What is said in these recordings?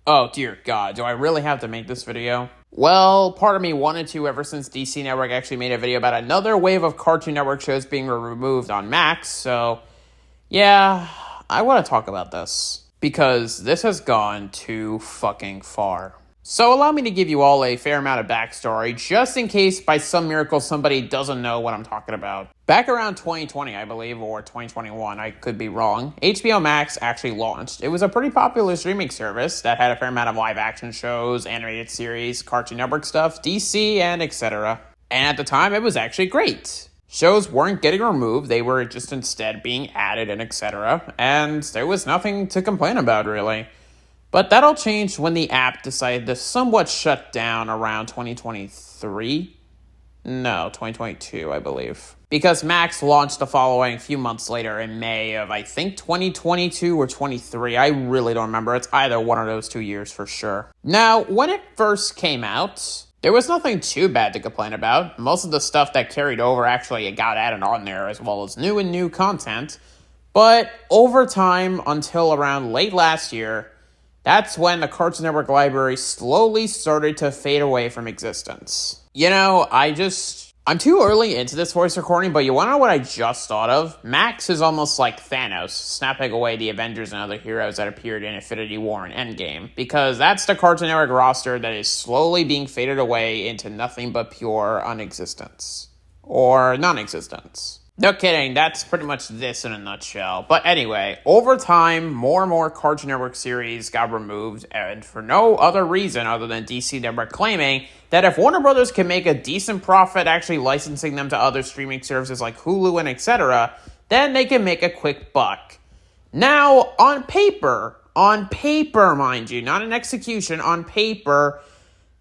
Oh dear God, do I really have to make this video? Well, part of me wanted to ever since DC Network actually made a video about another wave of Cartoon Network shows being removed on Max, so yeah, I want to talk about this. Because this has gone too fucking far. So allow me to give you all a fair amount of backstory, just in case by some miracle somebody doesn't know what I'm talking about. Back around 2020, I believe, or 2021, I could be wrong, HBO Max actually launched. It was a pretty popular streaming service that had a fair amount of live action shows, animated series, Cartoon Network stuff, DC, and etc. And at the time, it was actually great. Shows weren't getting removed, they were just instead being added and etc. And there was nothing to complain about, really. But that all changed when the app decided to somewhat shut down around 2023? No, 2022, I believe. Because Max launched the following few months later in May of, I think, 2022 or 23. I really don't remember. It's either one of those 2 years for sure. Now, when it first came out, there was nothing too bad to complain about. Most of the stuff that carried over actually got added on there, as well as new content. But over time, until around late last year, that's when the Cartoon Network library slowly started to fade away from existence. You know, I'm too early into this voice recording, but you want to know what I just thought of? Max is almost like Thanos, snapping away the Avengers and other heroes that appeared in Infinity War and Endgame, because that's the Cartoon Network roster that is slowly being faded away into nothing but pure unexistence. Or non-existence. No kidding, that's pretty much this in a nutshell. But anyway, over time, more and more Cartoon Network series got removed, and for no other reason other than DC Network claiming that if Warner Brothers can make a decent profit actually licensing them to other streaming services like Hulu and etc., then they can make a quick buck. Now, on paper, mind you, not in execution, on paper,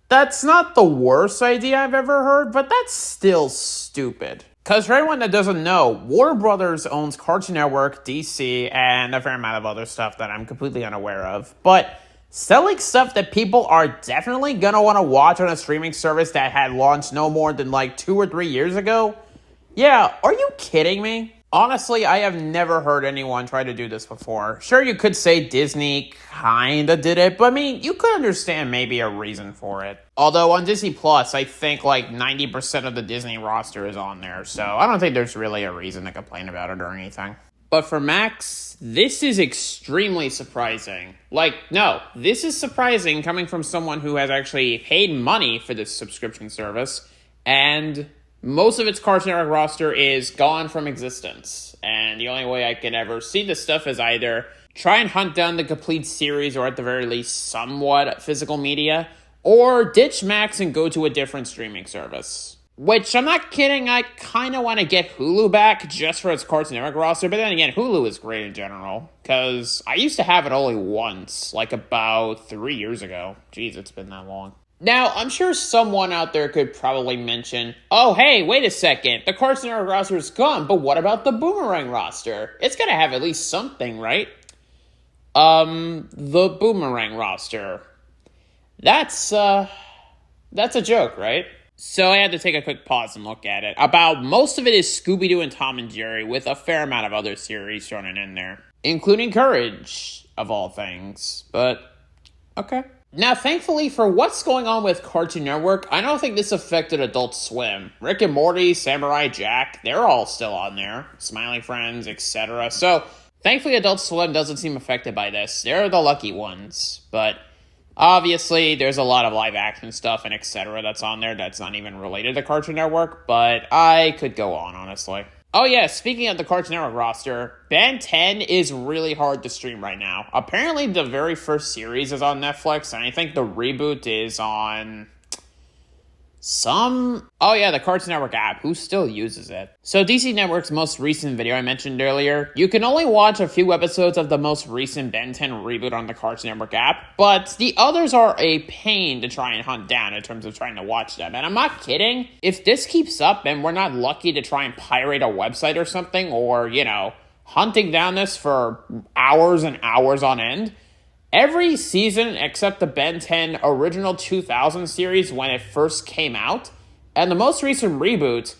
that's not the worst idea I've ever heard, but that's still stupid. Because for anyone that doesn't know, Warner Brothers owns Cartoon Network, DC, and a fair amount of other stuff that I'm completely unaware of. But selling stuff that people are definitely going to want to watch on a streaming service that had launched no more than like 2 or 3 years ago? Yeah, are you kidding me? Honestly, I have never heard anyone try to do this before. Sure, you could say Disney kinda did it, but I mean, you could understand maybe a reason for it. Although on Disney Plus, I think like 90% of the Disney roster is on there, so I don't think there's really a reason to complain about it or anything. But for Max, this is extremely surprising. No, this is surprising coming from someone who has actually paid money for this subscription service, and most of its Cartoon Network roster is gone from existence, and the only way I can ever see this stuff is either try and hunt down the complete series or at the very least somewhat physical media, or ditch Max and go to a different streaming service. Which, I'm not kidding, I kind of want to get Hulu back just for its Cartoon Network roster, but then again, Hulu is great in general, because I used to have it only once, like about 3 years ago. Jeez, it's been that long. Now, I'm sure someone out there could probably mention, oh, hey, wait a second, the Cartoon Network roster is gone, but what about the Boomerang roster? It's gotta have at least something, right? The Boomerang roster. That's a joke, right? So I had to take a quick pause and look at it. About most of it is Scooby-Doo and Tom and Jerry, with a fair amount of other series thrown in there. Including Courage, of all things. But, okay. Now, thankfully, for what's going on with Cartoon Network, I don't think this affected Adult Swim. Rick and Morty, Samurai Jack, they're all still on there. Smiling Friends, etc. So, thankfully, Adult Swim doesn't seem affected by this. They're the lucky ones. But obviously, there's a lot of live action stuff and etc. that's on there that's not even related to Cartoon Network. But I could go on, honestly. Oh yeah, speaking of the Cartoon Network roster, Ben 10 is really hard to stream right now. Apparently the very first series is on Netflix, and I think the reboot is on the Cartoon Network app. Who still uses it? So DC Network's most recent video I mentioned earlier, you can only watch a few episodes of the most recent Ben 10 reboot on the Cartoon Network app, but the others are a pain to try and hunt down in terms of trying to watch them. And I'm not kidding. If this keeps up and we're not lucky to try and pirate a website or something, or, hunting down this for hours and hours on end, every season except the Ben 10 original 2000 series when it first came out, and the most recent reboot,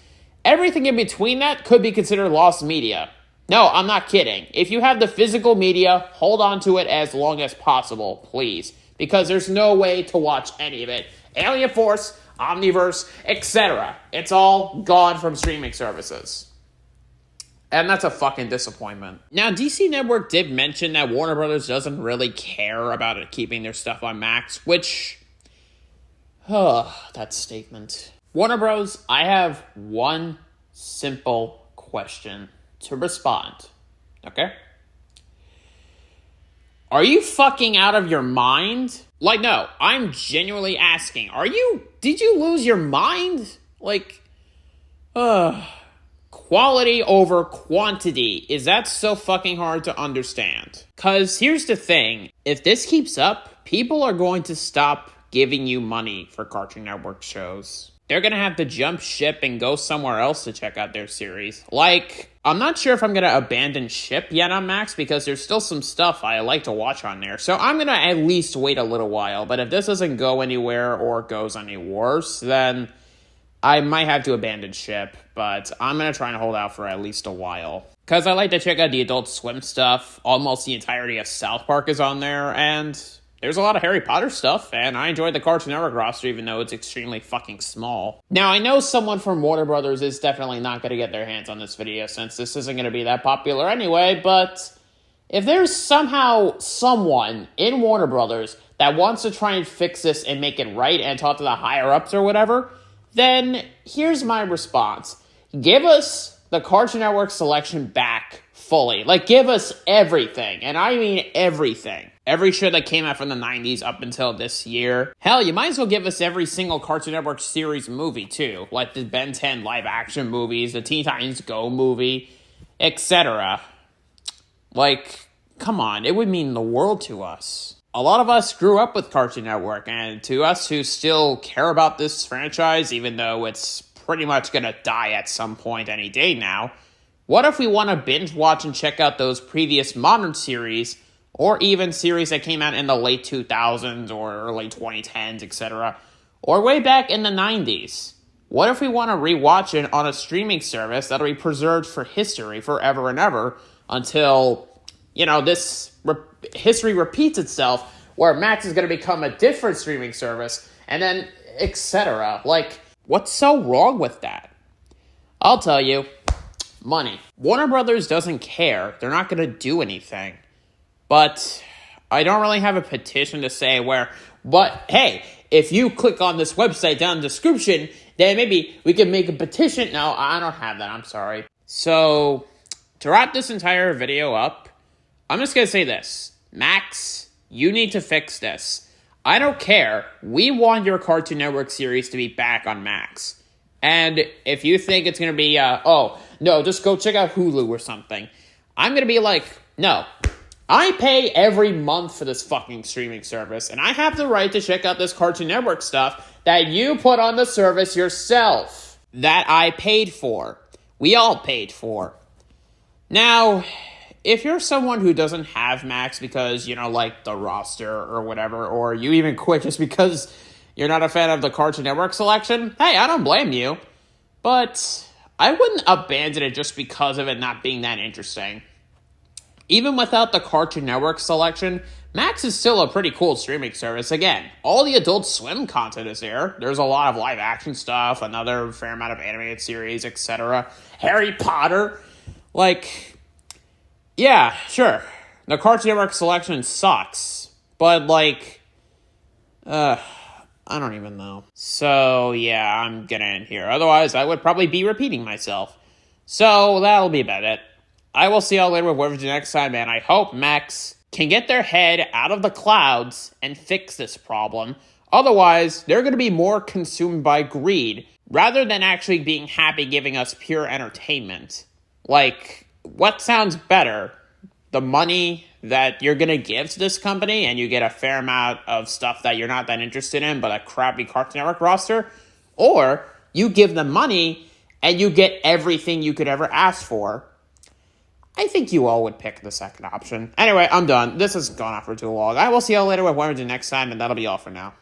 everything in between that could be considered lost media. No, I'm not kidding. If you have the physical media, hold on to it as long as possible, please. Because there's no way to watch any of it. Alien Force, Omniverse, etc. It's all gone from streaming services. And that's a fucking disappointment. Now, DC Network did mention that Warner Brothers doesn't really care about it keeping their stuff on Max, which... that statement. Warner Bros., I have one simple question to respond. Okay? Are you fucking out of your mind? Like, no, I'm genuinely asking. Did you lose your mind? Like, quality over quantity. Is that so fucking hard to understand? Because here's the thing. If this keeps up, people are going to stop giving you money for Cartoon Network shows. They're going to have to jump ship and go somewhere else to check out their series. Like, I'm not sure if I'm going to abandon ship yet on Max because there's still some stuff I like to watch on there. So I'm going to at least wait a little while. But if this doesn't go anywhere or goes any worse, then I might have to abandon ship. But I'm going to try and hold out for at least a while. Because I like to check out the Adult Swim stuff. Almost the entirety of South Park is on there. And there's a lot of Harry Potter stuff, and I enjoyed the Cartoon Network roster, even though it's extremely fucking small. Now, I know someone from Warner Brothers is definitely not going to get their hands on this video, since this isn't going to be that popular anyway, but if there's somehow someone in Warner Brothers that wants to try and fix this and make it right and talk to the higher-ups or whatever, then here's my response. Give us the Cartoon Network selection back fully. Like, give us everything, and I mean everything. Every show that came out from the 90s up until this year. Hell, you might as well give us every single Cartoon Network series movie, too. Like the Ben 10 live-action movies, the Teen Titans Go movie, etc. Like, come on, it would mean the world to us. A lot of us grew up with Cartoon Network, and to us who still care about this franchise, even though it's pretty much gonna die at some point any day now, what if we want to binge watch and check out those previous modern series, or even series that came out in the late 2000s or early 2010s, etc., or way back in the 90s? What if we want to rewatch it on a streaming service that'll be preserved for history forever and ever until, this history repeats itself, where Max is going to become a different streaming service, and then etc.? Like, what's so wrong with that? I'll tell you. Money. Warner Brothers doesn't care. They're not going to do anything. But I don't really have a petition to say but hey, if you click on this website down in the description, then maybe we can make a petition. No, I don't have that. I'm sorry. So, to wrap this entire video up, I'm just going to say this. Max, you need to fix this. I don't care. We want your Cartoon Network series to be back on Max. And if you think it's going to be, no, just go check out Hulu or something, I'm going to be like, no. I pay every month for this fucking streaming service, and I have the right to check out this Cartoon Network stuff that you put on the service yourself, that I paid for. We all paid for. Now, if you're someone who doesn't have Max because you don't like the roster or whatever, or you even quit just because you're not a fan of the Cartoon Network selection, hey, I don't blame you. But I wouldn't abandon it just because of it not being that interesting. Even without the Cartoon Network selection, Max is still a pretty cool streaming service. Again, all the Adult Swim content is there. There's a lot of live action stuff, another fair amount of animated series, etc. Harry Potter. Like, yeah, sure. The Cartoon Network selection sucks. But, I don't even know. So, yeah, I'm gonna end here. Otherwise, I would probably be repeating myself. So, that'll be about it. I will see y'all later with whatever's next time, and I hope Max can get their head out of the clouds and fix this problem. Otherwise, they're going to be more consumed by greed, rather than actually being happy giving us pure entertainment. Like, what sounds better? The money that you're going to give to this company, and you get a fair amount of stuff that you're not that interested in, but a crappy Cartoon Network roster? Or, you give them money, and you get everything you could ever ask for? I think you all would pick the second option. Anyway, I'm done. This has gone on for too long. I will see y'all later with whatever we do next time, and that'll be all for now.